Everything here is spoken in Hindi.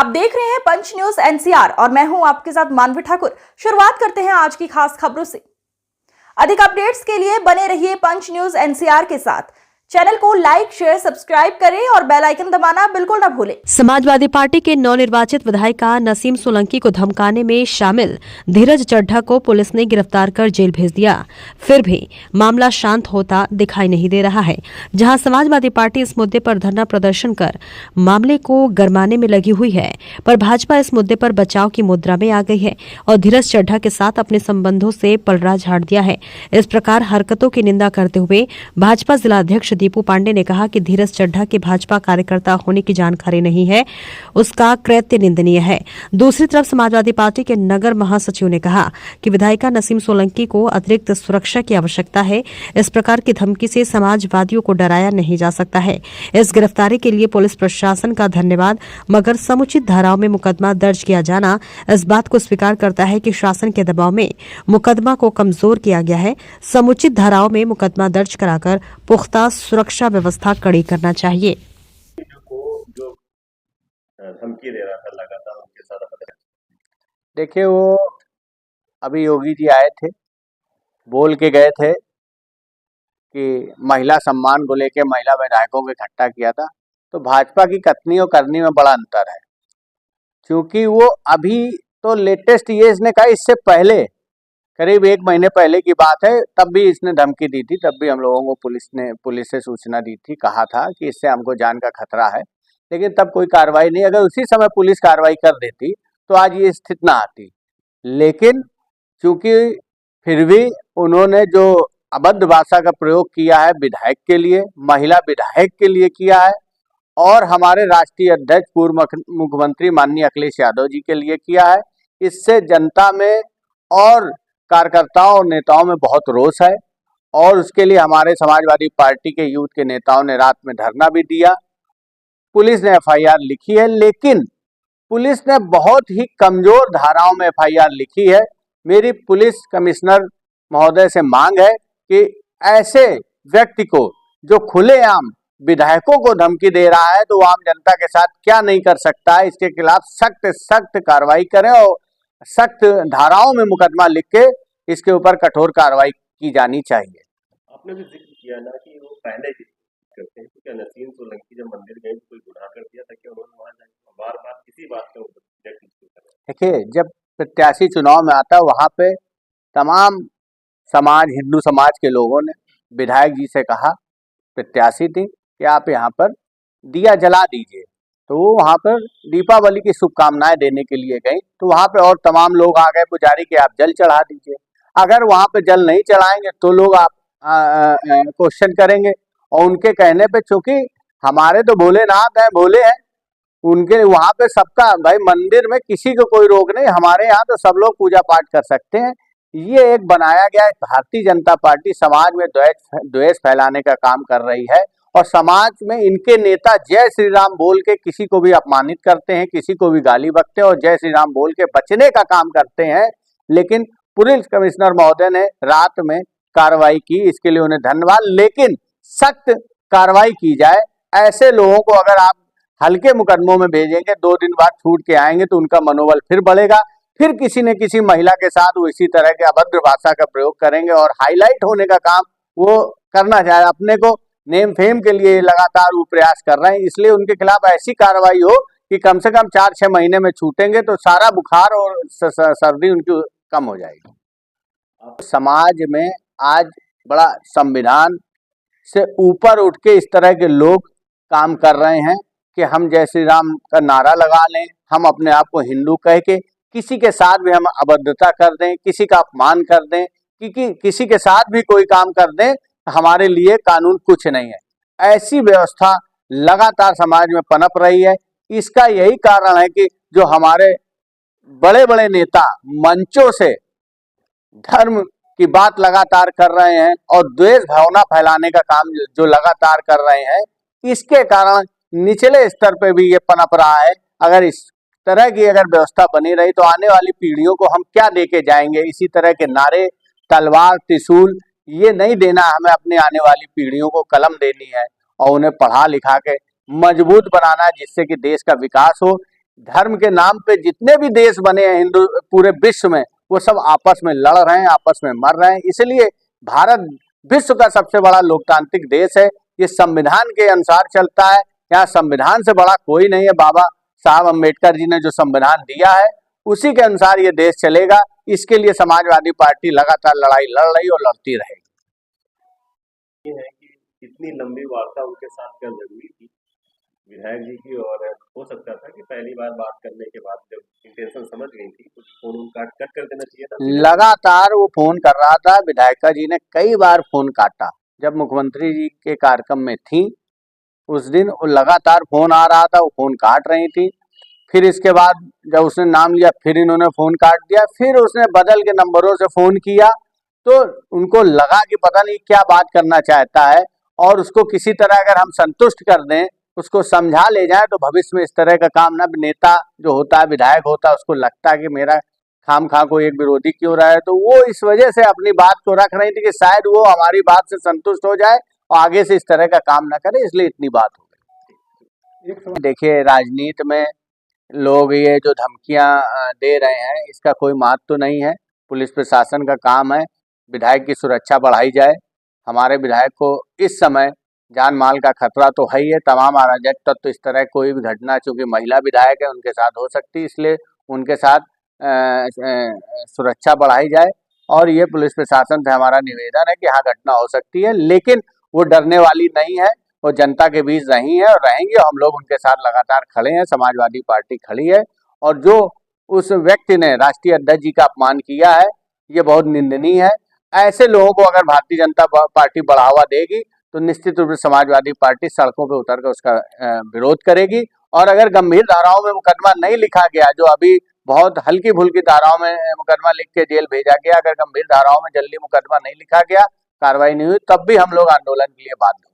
देख रहे हैं पंच न्यूज एनसीआर और मैं हूं आपके साथ मानवी ठाकुर। शुरुआत करते हैं आज की खास खबरों से। अधिक अपडेट्स के लिए बने रहिए पंच न्यूज एनसीआर के साथ। चैनल को लाइक, शेयर, सब्सक्राइब करें और बेल आइकन दबाना बिल्कुल न भूलें। समाजवादी पार्टी के नवनिर्वाचित विधायिका नसीम सोलंकी को धमकाने में शामिल धीरज चड्ढा को पुलिस ने गिरफ्तार कर जेल भेज दिया। फिर भी मामला शांत होता दिखाई नहीं दे रहा है। जहां समाजवादी पार्टी इस मुद्दे पर धरना प्रदर्शन कर मामले को गरमाने में लगी हुई है, पर भाजपा इस मुद्दे पर बचाव की मुद्रा में आ गई है और धीरज चड्ढा के साथ अपने संबंधों से पलड़ा झाड़ दिया है। इस प्रकार हरकतों की निंदा करते हुए भाजपा जिलाध्यक्ष दीपू पांडे ने कहा कि धीरज चड्ढा के भाजपा कार्यकर्ता होने की जानकारी नहीं है, उसका कृत्य निंदनीय है। दूसरी तरफ समाजवादी पार्टी के नगर महासचिव ने कहा कि विधायिका नसीम सोलंकी को अतिरिक्त सुरक्षा की आवश्यकता है। इस प्रकार की धमकी से समाजवादियों को डराया नहीं जा सकता है। इस गिरफ्तारी के लिए पुलिस प्रशासन का धन्यवाद, मगर समुचित धाराओं में मुकदमा दर्ज किया जाना इस बात को स्वीकार करता है कि शासन के दबाव में मुकदमा को कमजोर किया गया है। समुचित धाराओं में मुकदमा दर्ज कराकर पुख्ता सुरक्षा व्यवस्था कड़ी करना चाहिए। जो धमकी दे रहा था लगातार उनके साथ, देखिए वो अभी योगी जी आए थे, बोल के गए थे कि महिला सम्मान को लेके महिला विधायकों को इकट्ठा किया था। तो भाजपा की कथनी और करनी में बड़ा अंतर है, क्योंकि वो अभी तो लेटेस्ट ये इसने कहा, इससे पहले करीब 1 महीने पहले की बात है, तब भी इसने धमकी दी थी। तब भी हम लोगों को पुलिस से सूचना दी थी, कहा था कि इससे हमको जान का खतरा है, लेकिन तब कोई कार्रवाई नहीं। अगर उसी समय पुलिस कार्रवाई कर देती तो आज ये स्थिति ना आती। लेकिन क्योंकि फिर भी उन्होंने जो अभद्र भाषा का प्रयोग किया है विधायक के लिए, महिला विधायक के लिए किया है, और हमारे राष्ट्रीय अध्यक्ष पूर्व मुख्यमंत्री माननीय अखिलेश यादव जी के लिए किया है, इससे जनता में और कार्यकर्ताओं और नेताओं में बहुत रोष है। और उसके लिए हमारे समाजवादी पार्टी के यूथ के नेताओं ने रात में धरना भी दिया। पुलिस ने एफआईआर लिखी है, लेकिन पुलिस ने बहुत ही कमजोर धाराओं में एफआईआर लिखी है। मेरी पुलिस कमिश्नर महोदय से मांग है कि ऐसे व्यक्ति को जो खुलेआम विधायकों को धमकी दे रहा है, तो आम जनता के साथ क्या नहीं कर सकता है, इसके खिलाफ सख्त कार्रवाई करें और सख्त धाराओं में मुकदमा लिख के इसके ऊपर कठोर कार्रवाई की जानी चाहिए। आपने भी जिक्र किया ना कि वो पहले करते हैं, क्या नसीम सोलंकी जब मंदिर गए कोई गुनाह कर दिया था कि उन्होंने वहां जाकर बार-बार किसी बात का देखिए, जब प्रत्याशी चुनाव में आता है, वहां पे तमाम समाज, हिंदू समाज के लोगों ने विधायक जी से कहा, प्रत्याशी थी, कि आप यहाँ पर दिया जला दीजिए। तो वो वहाँ पर दीपावली की शुभकामनाएं देने के लिए गई। तो वहाँ पे और तमाम लोग आ गए पुजारी के, आप जल चढ़ा दीजिए। अगर वहाँ पे जल नहीं चढ़ाएंगे तो लोग आप क्वेश्चन करेंगे। और उनके कहने पे, चूंकि हमारे तो भोलेनाथ हैं, भोले हैं, उनके वहाँ पे सबका, भाई मंदिर में किसी को कोई रोक नहीं, हमारे यहाँ तो सब लोग पूजा पाठ कर सकते हैं। ये एक बनाया गया है। भारतीय जनता पार्टी समाज में द्वेष फैलाने का काम कर रही है, और समाज में इनके नेता जय श्री राम बोल के किसी को भी अपमानित करते हैं, किसी को भी गाली बकते हैं और जय श्री राम बोल के बचने का काम करते हैं। लेकिन पुलिस कमिश्नर महोदय ने रात में कार्रवाई की, इसके लिए उन्हें धन्यवाद। लेकिन सख्त कार्रवाई की जाए। ऐसे लोगों को अगर आप हल्के मुकदमों में भेजेंगे, 2 दिन बाद छूट के आएंगे, तो उनका मनोबल फिर बढ़ेगा। फिर किसी न किसी महिला के साथ वो इसी तरह के अभद्र भाषा का प्रयोग करेंगे और हाईलाइट होने का काम वो करना चाहे। अपने को नेम फेम के लिए लगातार वो प्रयास कर रहे हैं। इसलिए उनके खिलाफ ऐसी कार्रवाई हो कि कम से कम 4-6 महीने में छूटेंगे, तो सारा बुखार और सर्दी उनकी कम हो जाएगी। समाज में आज बड़ा संविधान से ऊपर उठ के इस तरह के लोग काम कर रहे हैं कि हम जय श्री राम का नारा लगा लें, हम अपने आप को हिंदू कह के किसी के साथ भी हम अभद्रता कर दें, किसी का अपमान कर दें, किसी के साथ भी कोई काम कर दें, हमारे लिए कानून कुछ नहीं है। ऐसी व्यवस्था लगातार समाज में पनप रही है। इसका यही कारण है कि जो हमारे बड़े बड़े नेता मंचों से धर्म की बात लगातार कर रहे हैं और द्वेष भावना फैलाने का काम जो लगातार कर रहे हैं, इसके कारण निचले स्तर पे भी ये पनप रहा है। अगर इस तरह की अगर व्यवस्था बनी रही तो आने वाली पीढ़ियों को हम क्या देके जाएंगे? इसी तरह के नारे, तलवार, त्रिशूल, ये नहीं देना। हमें अपने आने वाली पीढ़ियों को कलम देनी है और उन्हें पढ़ा लिखा के मजबूत बनाना है, जिससे कि देश का विकास हो। धर्म के नाम पे जितने भी देश बने हैं हिंदू पूरे विश्व में, वो सब आपस में लड़ रहे हैं, आपस में मर रहे हैं। इसलिए भारत विश्व का सबसे बड़ा लोकतांत्रिक देश है। ये संविधान के अनुसार चलता है। यहाँ संविधान से बड़ा कोई नहीं है। बाबा साहब अम्बेडकर जी ने जो संविधान दिया है उसी के अनुसार ये देश चलेगा। इसके लिए समाजवादी पार्टी लगातार लड़ाई लड़ रही और लड़ती रहेगी। ये है कि इतनी लंबी वार्ता उनके साथ क्या जरूरी थी विधायक जी की, और हो सकता था कि पहली बार बात करने के बाद जब इंटेंशन समझ गई थी तो फोन कट कर देना चाहिए था। लगातार वो फोन कर रहा था। विधायिका जी ने कई बार फोन काटा। जब मुख्यमंत्री जी के कार्यक्रम में थी उस दिन वो लगातार फोन आ रहा था, वो फोन काट रही थी। फिर इसके बाद जब उसने नाम लिया फिर इन्होंने फोन काट दिया। फिर उसने बदल के नंबरों से फोन किया तो उनको लगा कि पता नहीं क्या बात करना चाहता है, और उसको किसी तरह अगर हम संतुष्ट कर दें, उसको समझा ले जाए तो भविष्य में इस तरह का काम ना। नेता जो होता है, विधायक होता है, उसको लगता है कि मेरा खाम खा को एक विरोधी क्यों रहा है, तो वो इस वजह से अपनी बात को रख रही थी कि शायद वो हमारी बात से संतुष्ट हो जाए और आगे से इस तरह का काम ना करे, इसलिए इतनी बात हो गई। देखिए, राजनीति में लोग ये जो धमकियां दे रहे हैं इसका कोई महत्व तो नहीं है। पुलिस प्रशासन का काम है विधायक की सुरक्षा बढ़ाई जाए। हमारे विधायक को इस समय जान माल का खतरा तो है ही है। तमाम अराजक तत्व तो इस तरह कोई भी घटना, चूंकि महिला विधायक है, उनके साथ हो सकती है, इसलिए उनके साथ सुरक्षा बढ़ाई जाए। और ये पुलिस प्रशासन से हमारा निवेदन है कि हाँ, घटना हो सकती है लेकिन वो डरने वाली नहीं है। वो जनता के बीच रही है और रहेंगे। हम लोग उनके साथ लगातार खड़े हैं। समाजवादी पार्टी खड़ी है। और जो उस व्यक्ति ने राष्ट्रीय अध्यक्ष जी का अपमान किया है ये बहुत निंदनीय है। ऐसे लोगों को अगर भारतीय जनता पार्टी बढ़ावा देगी तो निश्चित रूप से समाजवादी पार्टी सड़कों पर उतरकर उसका विरोध करेगी। और अगर गंभीर धाराओं में मुकदमा नहीं लिखा गया, जो अभी बहुत हल्की फुल्की धाराओं में मुकदमा लिख के जेल भेजा गया, अगर गंभीर धाराओं में जल्दी मुकदमा नहीं लिखा गया, कार्रवाई नहीं हुई, तब भी हम लोग आंदोलन के लिए बाध्य